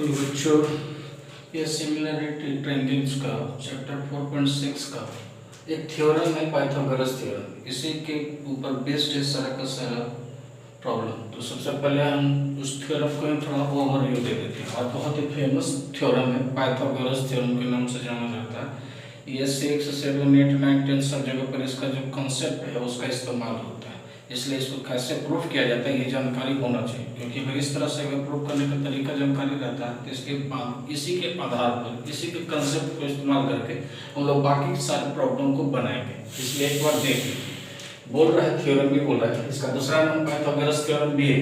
बच्चों, ये similarity triangles का चैप्टर 4.6 का एक थ्योरम है, पाइथागोरस थ्योरम। इसी के ऊपर बेस्ड है सारा का सारा प्रॉब्लम। तो सबसे पहले हम उस थ्योरम को थोड़ा ओवरव्यू दे देते हैं। और बहुत ही फेमस थ्योरम है, पाइथागोरस थ्योरम के नाम से जाना जाता है। ये 6, 7, 8, 9, 10 सब जगह पर इसका जो कॉन्सेप्ट है उसका इस्तेमाल होता है। इसलिए इसको कैसे प्रूफ किया जाता है ये जानकारी होना चाहिए, क्योंकि अगर इस तरह से अगर प्रूफ करने का तरीका जानकारी रहता है तो इसके बाद इसी के आधार पर, इसी के कंसेप्ट को इस्तेमाल करके हम लोग बाकी सारे प्रॉब्लम को बनाएंगे। इसलिए एक बार देख लीजिए, बोल रहा है थ्योरम भी बोल रहा है, इसका दूसरा नाम पाइथागोरस थ्योरम भी है।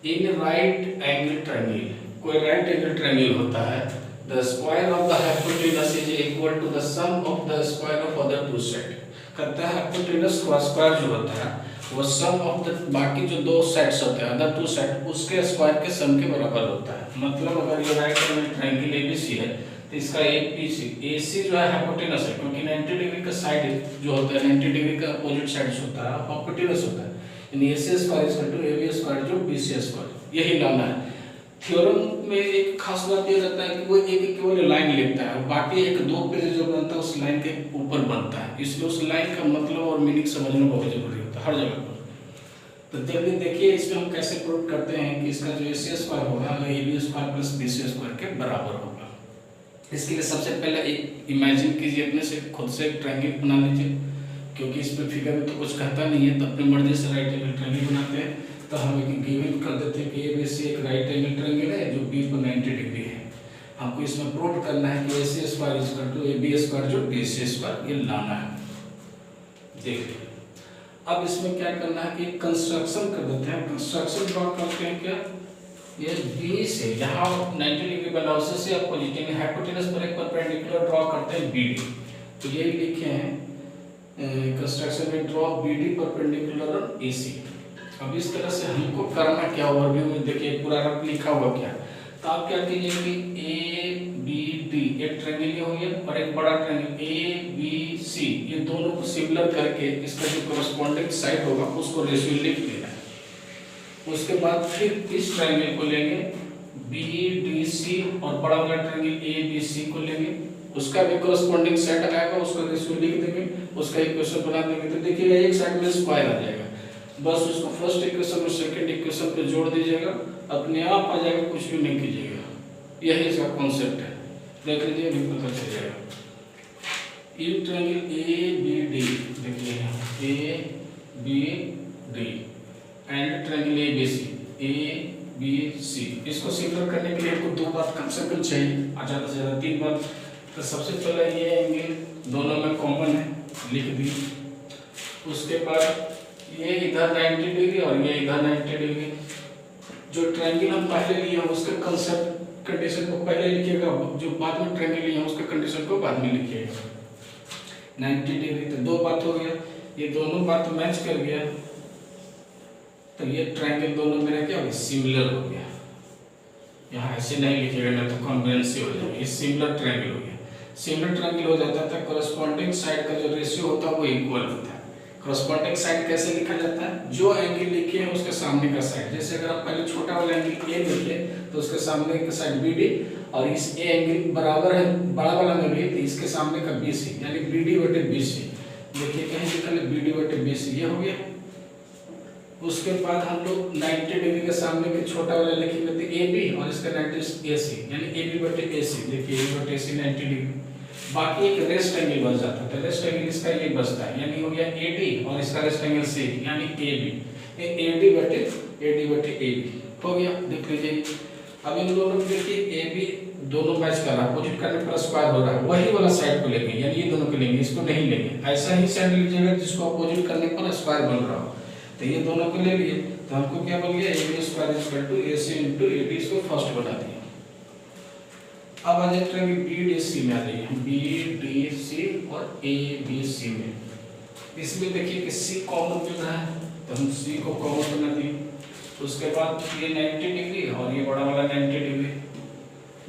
इन राइट एंगल ट्रायंगल, कोई राइट एंगल ट्रायंगल होता है, the square of the hypotenuse is equal to the sum of the square of other two side. कहता है हाइपोटेनस का स्क्वायर जो होता है वो सम ऑफ द बाकी जो दो साइड्स होते हैं, अदर टू साइड, उसके स्क्वायर के सम के बराबर होता है। मतलब अगर ये राइट एंगल ट्रायंगल एबीसी है तो इसका एसी जो है हाइपोटेनस है, क्योंकि 90 डिग्री का साइड जो होता है, 90 डिग्री का अपोजिट साइड होता है, हाइपोटेनस होता है। यानी AC square is equal to AB square जो बीसी स्क्वायर, यही लाना है। थ्योरम में एक खास बात ये रहता है कि वो एक केवल लाइन लिखता है, बाकी एक दो पेज जो बनता है उस लाइन के ऊपर बनता है, इसलिए उस लाइन का मतलब और मीनिंग समझना बहुत जरूरी होता है हर जगह पर। तो जल्दी देखिए इसमें हम कैसे प्रूव करते हैं कि इसका जो एसी स्क्वायर होगा वो AB square plus BC square के बराबर होगा। इसके लिए सबसे पहले एक इमेजिन कीजिए, अपने से खुद से एक ट्रायंगल बना लीजिए, क्योंकि इसमें फिगर में तो कुछ कहता नहीं है, तो अपनी मर्जी से राइट एंगल ट्रायंगल बनाते हैं। तो हम एक गिवन कर देते हैं कि एबीसी एक राइट एंगल ट्रायंगल है जो बी पर 90 डिग्री है। हमको इसमें प्रूव करना है कि AC square is equal to AB square जो बीसी स्क्वायर, ये लाना है। देखिए अब इसमें क्या करना है कि कंस्ट्रक्शन कर देते हैं। कंस्ट्रक्शन ड्रॉ करते हैं क्या, ये बी से यहाँ 90 डिग्री बना उसी से अपोजिट हाइपोटेनस पर एक परपेंडिकुलर ड्रॉ करते हैं बीडी। तो यही लिखे हैं कंस्ट्रक्शन में, draw BD perpendicular on AC. अब इस तरह से हमको करना क्या, ओवरव्यू में देखिए पूरा रफ लिखा हुआ क्या। तो आप क्या कीजिए कि ए बी डी एक ट्रायंगल हो गया और एक बड़ा ट्रायंगल ए बी सी, ये दोनों को सिमिलर करके इसका जो कॉरस्पॉन्डिंग साइड होगा उसको रेशियो लिख देना है। उसके बाद फिर इस ट्रायंगल को लेंगे बी डी सी और बड़ा वाला ट्रायंगल ए बी सी को लेंगे, उसका भी कॉरस्पॉन्डिंग साइड आएगा, उसका रेशियो लिख देंगे, उसका इक्वेशन बना देंगे। तो देखिएगा एक साइड में स्क्वायर आ जाएगा, बस उसको फर्स्ट इक्वेशन और सेकंड इक्वेशन पे जोड़ दीजिएगा, अपने आप आ जाएगा, कुछ भी नहीं कीजिएगा। यही इसका कॉन्सेप्ट है, देख लीजिए भी पता चल जाएगा। ये ट्रायंगल ए बी डी, देखिए A B D and triangle A B C, A B C, इसको सिमिलर करने के लिए आपको दो बात कम से कम चाहिए, ज़्यादा से ज़्यादा 3 बात। तो सबसे पहले ये एंगल दोनों में कॉमन है, लिख दी। उसके बाद ये इधर 90 डिग्री और ये इधर 90 डिग्री। जो ट्रायंगल हम पहले लिए हैं उसके कंसेप्ट कंडीशन को पहले लिखिएगा, जो बाद में ट्रायंगल लिए हैं उसके कंडीशन को बाद में लिखिएगा। 90 डिग्री तो दो बात हो गया, ये दोनों बात मैच कर गया, तो ये ट्रायंगल दोनों मेरा क्या हो गया, सिमिलर हो गया। यहाँ ऐसे नहीं लिखिएगा नहीं तो कॉन्ग्रुएंसी हो जाएगी, ये सिमिलर ट्रायंगल हो गया। सिमिलर ट्रायंगल हो जाता है कॉरस्पॉन्डिंग साइड का जो रेशियो होता है वो इक्वल होता है। कॉरस्पॉन्डिंग साइड कैसे लिखा जाता है, जो एंगल लिखे हैं उसके सामने का साइड। जैसे अगर आप पहले छोटा वाला एंगल ए लिखे तो उसके सामने का साइड बीडी, और इस ए एंगल बराबर है बड़ा वाला में भी तो इसके सामने का बीसी, यानी बीडी बटे बीसी। देखिए कहीं लिखा है बीडी बटे बीसी, ये हो गया। उसके बाद हम लोग 90 डिग्री के सामने के छोटा वाला लिखेंगे तो ए बी और इसका 90 एसी, यानी ए बी बटे एसी। देखिए ए बटे एसी 90 डिग्री, बाकी एक रेस्ट एंगल बच जाता है, तो रेस्ट एंगल इसका ये बचता है, यानी हो गया एडी और इसका रेस्ट एंगल सी, यानी एबी। ये एडी बटे एबी हो गया, देख लीजिए। अब इन दोनों को देखिए एबी दोनों मैच कर रहा है, अपोजिट करने पर स्क्वायर हो रहा है, वही वाला साइड को लेंगे, यानी ये दोनों को लेंगे, इसको नहीं लेंगे। ऐसा ही साइड लीजिएगा जिसको अपोजिट करने पर स्क्वायर बन रहा हो, तो ये दोनों को ले लिए, तो हमको क्या बन गया, AB square is equal to AC into AD, इसको फर्स्ट बना दिया। अब आ जाए ट्रायंगल बी डी सी में, आ जाइए बी डी सी और ए बी सी में। इसमें देखिए कि सी कॉमन मिल रहा है, तो हम सी को कॉमन बना दिए। उसके बाद ये 90 डिग्री और ये बड़ा वाला 90 डिग्री,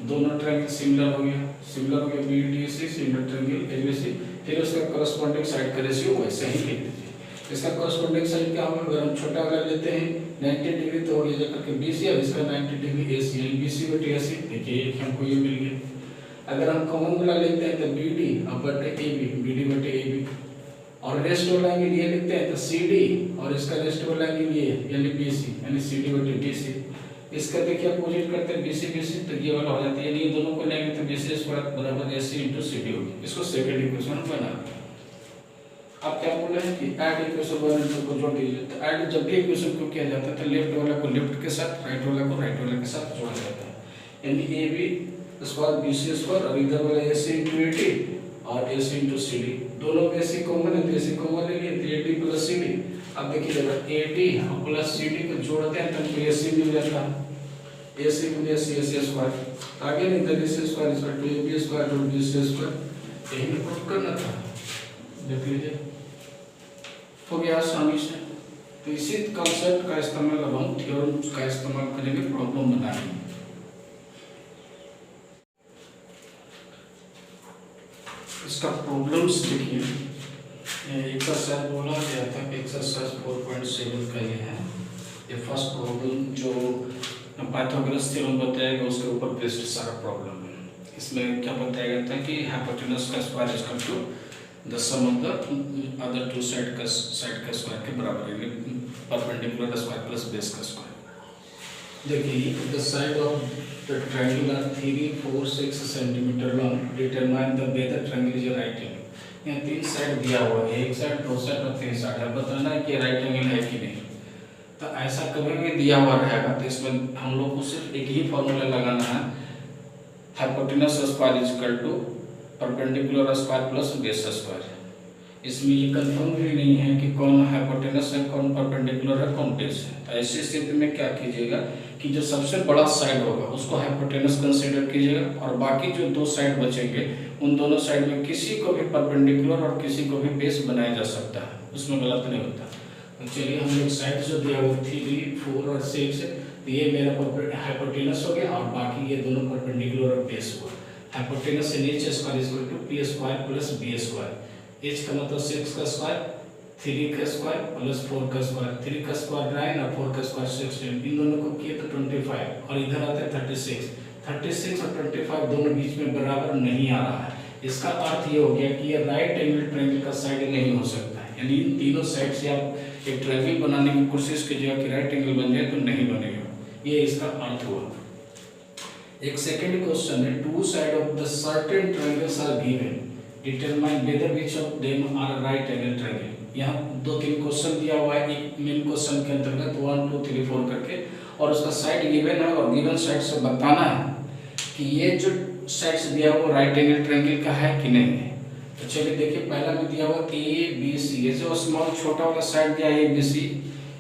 दोनों ट्रायंगल सिमिलर हो गया B D C similar triangle A B C. फिर उसका कॉरस्पॉन्डिंग साइड का रेशियो वैसे ही लिख दीजिए। इसका कॉरस्पॉन्डिंग साइड क्या होगा? अगर हम छोटा वाला लेते हैं 90 डिग्री तो ये जा करके BC, और इसका 90 डिग्री AC, यानी BC बटे AC। देखिए एक हमको ये मिल गया। अगर हम कॉमन वाला लेते हैं तो BD और बटे AB, BD बटे AB, और रेस्ट वाला एंगल ये लिखते हैं तो CD, और इसका रेस्ट वाला एंगल ये यानी BC, यानी CD बटे BC। इसका देखिए अपोजिट करते हैं BC BC, तो ये वाला हो जाता है, यानी ये दोनों को लेंगे तो BC स्क्वायर बराबर AC इंटू CD होगी। इसको सेकंड इक्वेशन बना। अब क्या बोल रहे हैं कि ऐड इक्वेशन वन और टू को जोड़ दीजिए। तो ऐड जब भी इक्वेशन को किया जाता है तो लेफ्ट वाला को लेफ्ट के साथ, राइट वाला को राइट वाले के साथ जोड़ा जाता है, यानी AB स्क्वायर BC स्क्वायर, और इधर वाला AC इंटू AD और AC इंटू CD। दोनों में AC कॉमन है तो AC कॉमन ले लिए, तो AD प्लस CD। अब देखिए जब AD और प्लस CD को जोड़ते हैं तो हमको AC मिल जाता है, AC को AC स्क्वायर। आगे नहीं इधर AC square equal to AB square और BC स्क्वायर, यही प्रूव करना था। देख लीजिए हो गया आसानी से। तो इसी कंसेप्ट का इस्तेमाल अब हम थ्योरम का इस्तेमाल करेंगे प्रॉब्लम बनाने में। इसका प्रॉब्लम्स देखिए, एक्सरसाइज बोला गया था कि एक्सरसाइज 4.7 का ये है। ये फर्स्ट प्रॉब्लम जो पाइथागोरस थ्योरम बताएगा उसके ऊपर बेस्ड सारा प्रॉब्लम है। इसमें क्या बताया गया था कि हाइपोटेनस का square is equal to the sum of the other two side का स्क्वायर के बराबर है, परपेंडिकुलर स्क्वायर प्लस बेस का स्क्वायर। देखिए the side of the triangle are 3, 4, 6 centimetre long, determine the whether triangle is right angle. यहाँ तीन side दिया हुआ है, एक साइड, दो साइड और तीन साइड है, बताना है कि राइट एंगल है कि नहीं। तो ऐसा कभी भी दिया हुआ रहेगा तो इसमें हम लोग को सिर्फ एक ही फॉर्मूला लगाना है, hypotenuse square is equal to perpendicular square plus base square. इसमें ये कंफर्म भी नहीं है कि कौन हाइपोटेनस है, कौन परपेंडिकुलर है, कौन बेस है। तो ऐसी स्थिति में क्या कीजिएगा कि जो सबसे बड़ा साइड होगा उसको हाइपोटेनस कंसीडर कीजिएगा, और बाकी जो दो साइड बचेंगे उन दोनों साइड में किसी को भी परपेंडिकुलर और किसी को भी बेस बनाया जा सकता है, उसमें गलत नहीं होता। तो चलिए हम लोग साइड जो दिया वो 3, 4 और 6, ये मेरा हाइपोटेनस हो गया, और बाकी ये दोनों परपेंडिकुलर और बेस हुआ। Hypotenuse in H square is equal to P square plus B square. H का मतलब 6 का स्क्वायर, 3 का स्क्वायर प्लस 4 का स्क्वायर, 3 का स्क्वायर 9 और 4 का स्क्वायर 16। इन दोनों को किए तो 25, और इधर आता है 36। 36 और 25 दोनों बीच में बराबर नहीं आ रहा है। इसका अर्थ ये हो गया कि ये राइट एंगल ट्रायंगल का साइड नहीं हो सकता है, यानी इन तीनों साइड से आप एक ट्रायंगल बनाने की कोशिश कीजिएगा कि राइट एंगल बन जाए तो नहीं बनेगा, ये इसका अर्थ हुआ। एक सेकंड क्वेश्चन है, two side of the certain triangles are given, determine whether which of them are right angle triangle. यहाँ 2-3 क्वेश्चन दिया हुआ है, एक मेन क्वेश्चन के अंतर्गत 1, 2, 3, 4 करके, और उसका साइड गिवन है, और गिवन साइड से बताना है कि ये जो साइड से दिया हुआ राइट एंगल ट्रायंगल का है कि नहीं है। तो चलिए देखिए, पहला में दिया हुआ ABC, ये जो स्मॉल छोटा वाला साइड दिया है ABC,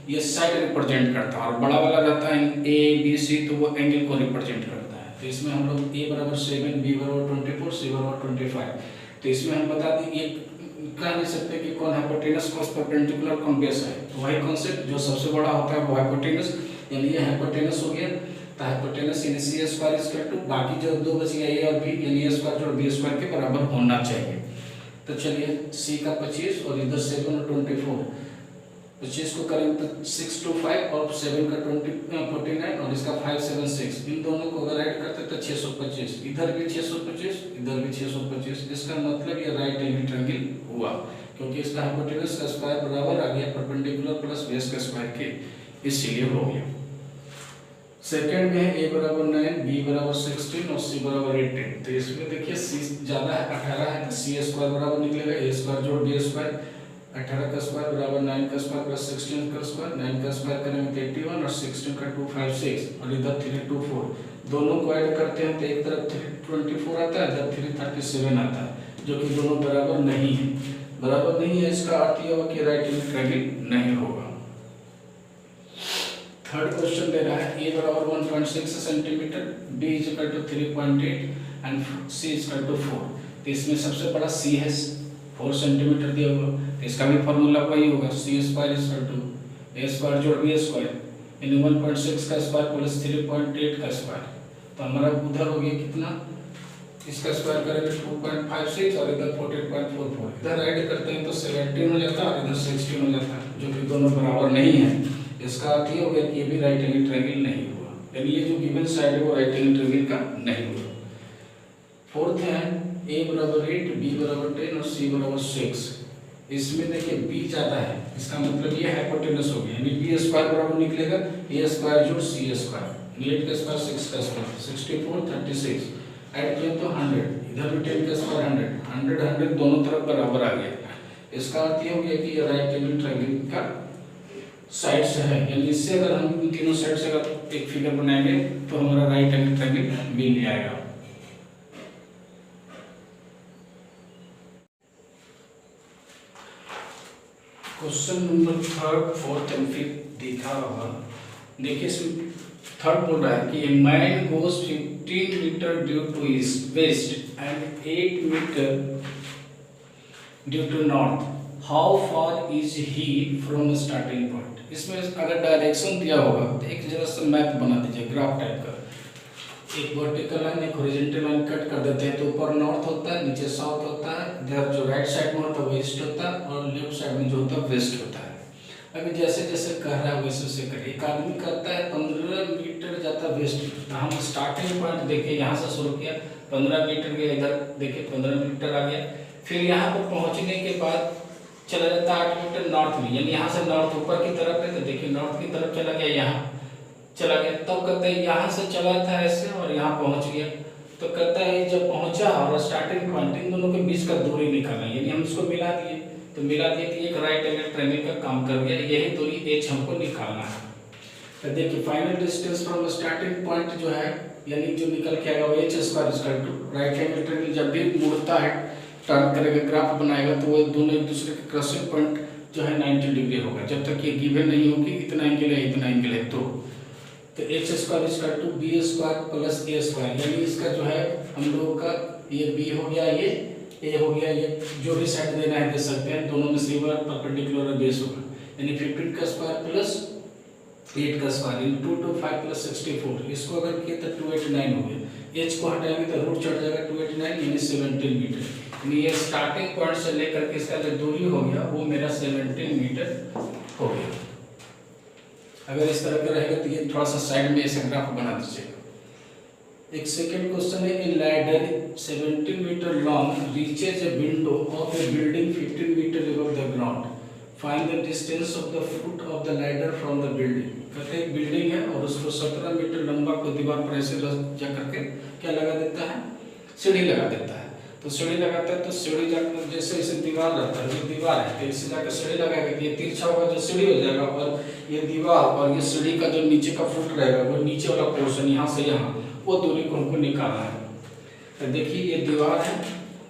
ये साइड रिप्रेजेंट करता है, और बड़ा वाला रहता है ABC, तो वो एंगल को रिप्रेजेंट करता है। तो इसमें हम लोग A बराबर 7, B बराबर 24, C बराबर 25। तो इसमें हम बता दें, ये कह नहीं सकते कि कौन हाइपोटेनस, कौन परपेंडिकुलर, कौन बेस है। तो वही कॉन्सेप्ट, जो सबसे बड़ा होता है वो हाइपोटेनस, यानी ये हाइपोटेनस हो गया। तो हाइपोटेनस यानी C square is equal to, बाकी जो दो बच गया A और B, यानी A स्क्वायर और B स्क्वायर के बराबर होना चाहिए। तो चलिए C का 25 और इधर 7 और 24, 25 को करेंगे तो 6, 2, 5 और 7 का 49 और इसका 5, 7, 6, इन दोनों को अगर ऐड करते तो 625, इधर भी 625, इधर भी 625। इसका मतलब ये राइट एंगल ट्रायंगल हुआ, क्योंकि इसका हाइपोटेनस का स्क्वायर बराबर आ गया परपेंडिकुलर प्लस बेस का स्क्वायर के, इसीलिए हो गया। सेकंड में है A बराबर 9, B बराबर 16 और C बराबर 18। तो इसमें देखिए C ज़्यादा है, 18 है, तो C स्क्वायर बराबर निकलेगा A स्क्वायर जोड़ B स्क्वायर। 18 का स्क्वायर बराबर 9 का स्क्वायर प्लस 16 का स्क्वायर, 9 का स्क्वायर करेंगे तो 81 और 16 का 256 और इधर 324। दोनों को ऐड करते हैं तो एक तरफ 324 आता है, इधर 337 आता है, जो कि दोनों बराबर नहीं है। बराबर नहीं है, इसका अर्थ यह होगा कि राइट एंगल ट्रायंगल नहीं होगा। थर्ड क्वेश्चन दे रहा है, A बराबर 1.6 centimetre, B is equal to 3.8 and C is equal to 4। तो इसमें सबसे बड़ा C है, 4 सेंटीमीटर दिया हुआ, तो इसका भी फॉर्मूला वही होगा, C square is equal to A square जोड़ B स्क्वायर, यानी 1.6 का स्क्वायर प्लस 3.8 का स्क्वायर। तो हमारा उधर हो गया कितना, इसका स्क्वायर करेंगे 2.56 और इधर 14.44, इधर ऐड करते हैं तो 17 हो जाता है और इधर 16 हो जाता है, जो कि दोनों बराबर नहीं है। इसका अर्थ ये हो गया कि ये भी राइट एंगल ट्रायंगल नहीं हुआ, यानी ये जो गिवन साइड है वो राइट एंगल ट्रायंगल का नहीं हुआ। फोर्थ है a बराबर 8, b बराबर 10 और c बराबर 6। इसमें देखिए b जाता है, इसका मतलब ये हाइपोटेनस हो गया, यानी b स्क्वायर बराबर निकलेगा a स्क्वायर जोड़ c स्क्वायर, 8 का स्क्वायर 6 का स्क्वायर 64 36 ऐड किया तो 100, इधर भी 10 का स्क्वायर 100 100 दोनों तरफ बराबर आ गया। इसका अर्थ ये हो गया कि ये राइट एंगल ट्रायंगल का साइड से है, यानी इससे अगर हम इन तीनों साइड से अगर एक फिगर बनाएंगे तो हमारा राइट एंगल ट्रायंगल मिल जाएगा। क्वेश्चन नंबर 3, 4 एंड 5 देखा होगा। देखिए इसमें थर्ड बोल रहा है कि a man goes 15 metre due to west and 8 metre due to north, how far is he from starting point. इसमें अगर डायरेक्शन दिया होगा तो एक जरा सा मैप बना दीजिए, ग्राफ टाइप का, एक वर्टिकल लाइन एक हॉरिजॉन्टल लाइन कट कर देते हैं तो ऊपर नॉर्थ होता है, नीचे साउथ होता है, इधर जो राइट साइड में होता है ईस्ट होता है और लेफ्ट साइड में जो होता है वेस्ट होता है। अभी जैसे जैसे कह रहा है वैसे वैसे करिए। एक आदमी करता है 15 मीटर जाता है वेस्ट, तो हम स्टार्टिंग पॉइंट देखिए यहाँ से शुरू किया, 15 मीटर गया, इधर देखिए 15 मीटर आ गया, फिर यहाँ पर पहुँचने के बाद चला जाता है 8 मीटर नॉर्थ में, यानी यहाँ से नॉर्थ ऊपर की तरफ है तो देखिए नॉर्थ की तरफ चला गया, यहाँ चला गया, तब कहते हैं यहाँ से चला था ऐसे और यहाँ पहुँच गया, तो कहता है जब पहुँचा और स्टार्टिंग पॉइंट इन दोनों के बीच का दूरी निकालना, यानी हम इसको मिला दिए तो मिला दिए कि एक राइट एंगल ट्रायंगल का काम कर गया, यही दूरी h हमको निकालना है। तो देखिए final distance from starting point जो है यानी जो निकल के आएगा वो h square equal to right angle triangle जब भी मुड़ता है टर्न करेगा ग्राफ बनाएगा तो वो दोनों एक दूसरे के क्रॉसिंग पॉइंट जो है 90 डिग्री होगा, जब तक ये गिवन नहीं होगी इतना एंगल है इतना एंगल है तो h square equal to b square plus a square, यानी इसका जो है हम लोगों का ये b हो गया, ये a हो गया, ये जो भी साइड देना है दे सकते हैं, दोनों में से परपेंडिकुलर बेस होगा, यानी 15 का स्क्वायर प्लस 8 का स्क्वायर इन 2 to 5 प्लस 64, इसको अगर किए तो 289 हो गया, h को हटाएंगे तो रूट चढ़ जाएगा 289 यानी 17 मीटर, यानी ये स्टार्टिंग पॉइंट से लेकर के इसका जो दूरी हो गया वो मेरा 17 मीटर हो गया। अगर इस तरह का रहेगा तो ये थोड़ा सा साइड में ऐसे ग्राफ बना दीजिएगा। एक सेकंड क्वेश्चन है, a ladder 17 metre long reaches a window of a building 15 metre above the ground, find the distance of the foot of the ladder from the building. कहते हैं एक बिल्डिंग है और उसको 17 मीटर लंबा को दीवार पर ऐसे जा करके क्या लगा देता है, सीढ़ी लगा देता है, तो सीढ़ी लगाता है तो सीढ़ी जाकर जैसे इसे दीवार रहता है, जो दीवार है तो इससे जाकर सीढ़ी लगाएगा, ये तिरछा होगा जो सीढ़ी हो जाएगा, और ये दीवार और ये सीढ़ी का जो नीचे का फुट रहेगा वो नीचे वाला पोर्शन यहाँ से यहाँ वो दूरी को हमको निकालना है। तो देखिए ये दीवार है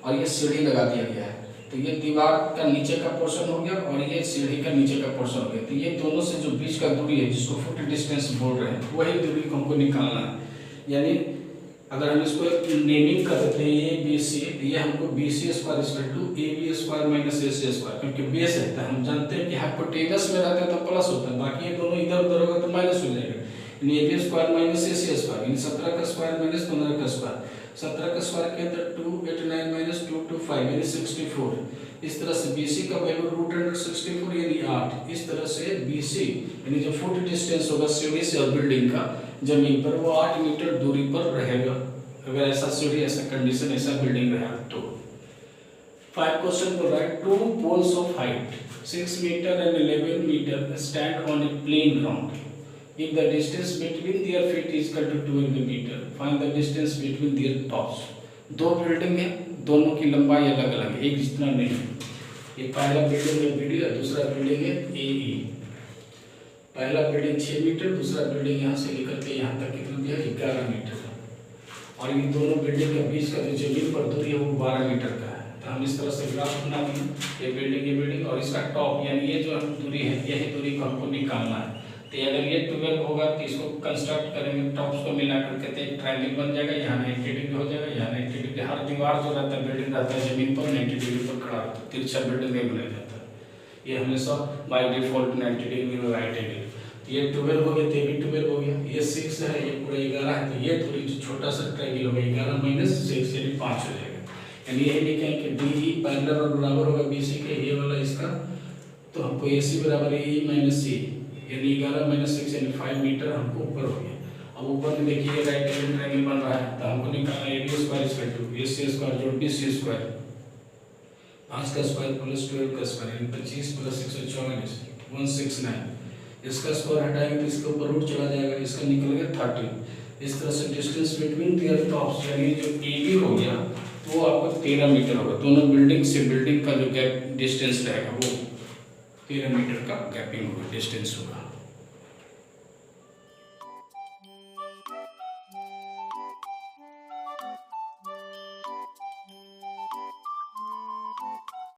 और ये सीढ़ी लगा दिया गया है, तो ये दीवार का नीचे का पोर्शन हो गया और ये सीढ़ी का नीचे का पोर्शन हो गया, तो ये दोनों से जो बीच का दूरी है जिसको फुट डिस्टेंस बोल रहे हैं वही दूरी को हमको निकालना है। यानी अगर हम इसको नेमिंग कर देते हैं ए बी सी, ये हमको B C square equal to A B square minus A C square, क्योंकि बेस रहता है, हम जानते हैं कि हाइपोटेनस में रहता है तो प्लस होता है, बाकी ये दोनों इधर उधर होगा तो माइनस हो जाएगा, यानी A B square minus A C square, यानी 17 का स्क्वायर माइनस 15 का स्क्वायर, 17 का स्क्वायर के अंदर 289 माइनस 225 यानी 64, इस तरह से बी सी का वैल्यू √64 यानी 8, इस तरह से बी सी यानी जो फुट डिस्टेंस होगा सीढ़ी से और बिल्डिंग का जमीन पर वो 8 मीटर दूरी पर रहेगा, अगर ऐसा सीढ़ी ऐसा कंडीशन ऐसा बिल्डिंग रहा तो। 5 क्वेश्चन बोल रहा है, 2 poles of height 6 meter and 11 meter stand on a plain ground. If the distance between their feet is equal to 12 meter, find the distance between their tops. दो बिल्डिंग है, दोनों की लंबाई अलग अलग है, एक जितना नहीं है। ये पहला बिल्डिंग है बी डी और दूसरा बिल्डिंग है ए ई। पहला बिल्डिंग 6 मीटर, दूसरा बिल्डिंग यहाँ से लेकर के यहाँ तक कितना दिया 11 मीटर, और ये दोनों बिल्डिंग के बीच का जो जमीन पर दूरी है वो 12 मीटर का है। तो हम इस तरह से ग्राफ बना दिए, ये बिल्डिंग और इसका टॉप यानी ये जो दूरी है यही दूरी को हमको निकालना है। तो अगर ये 12 होगा तो इसको कंस्ट्रक्ट करेंगे, टॉप्स को मिला करके तो एक ट्रायंगल बन जाएगा, यहाँ 90 डिग्री हो जाएगा, यहाँ 90 डिग्री, हर दीवार जो रहता है बिल्डिंग रहता है जमीन पर 90 डिग्री पर खड़ा रहता है, तिरछा बिल्डिंग नहीं बना जाता है, ये हमेशा बाय डिफॉल्ट 90 डिग्री में राइट एंगल। ये 12 हो गया, तो ये भी 12 हो गया, ये 6 है, ये पूरा 11 है, तो ये थोड़ी जो छोटा सा ट्रायंगल होगा 11 माइनस 6 यानी 5 हो जाएगा। यानी यही लिखें कि डी ई पैरेलल और बराबर होगा बी सी के, ये वाला इसका, तो हमको ए सी बराबर है ई माइनस सी, यानी 11 माइनस 6 यानी 5 मीटर हमको ऊपर हो गया। अब ऊपर में देखिए राइट एंगल ट्रायंगल बन रहा है, तो हमको निकालना है A B square equal to A C square जोड़ बी सी स्क्वायर, 5 का स्क्वायर प्लस 12 का स्क्वायर यानी 25 प्लस 144 169, इसका स्क्वायर हटाएंगे तो इसके ऊपर रूट चला जाएगा, इसका निकल गया 30। इस तरह से डिस्टेंस बिटवीन देयर टॉप्स यानी जो ए बी हो गया वो आपका 13 मीटर होगा। दोनों बिल्डिंग से बिल्डिंग का जो गैप डिस्टेंस रहेगा वो 13 मीटर का गैपिंग होगा, डिस्टेंस होगा।